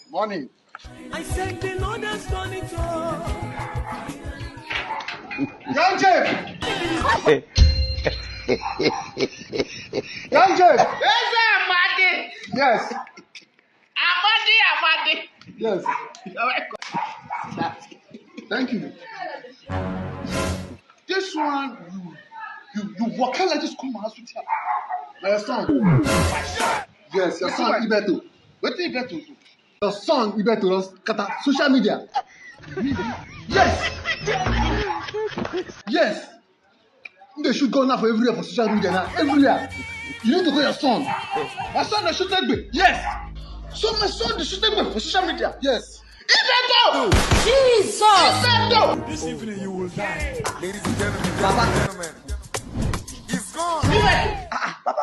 Morning. I said the Lord has done it all. Young Jeff! Young Jeff! Yes, sir, Amadi. Yes. Amadi. Yes. Thank you. This one, you walk out like this, come out with you. Your son. Yes, your son, Ibeto. What do you bet to do? Your son, Ibeto, kata social media. Yes. Yes. They should go now for everywhere for social media now. Everywhere. You need to go your son. My son, they should take me. Yes. So my son, they should take me for social media. Yes. Ibeto! Jesus! Ibeto! This evening you will die. Ladies and gentlemen, Papa. he's gone. Ibeto!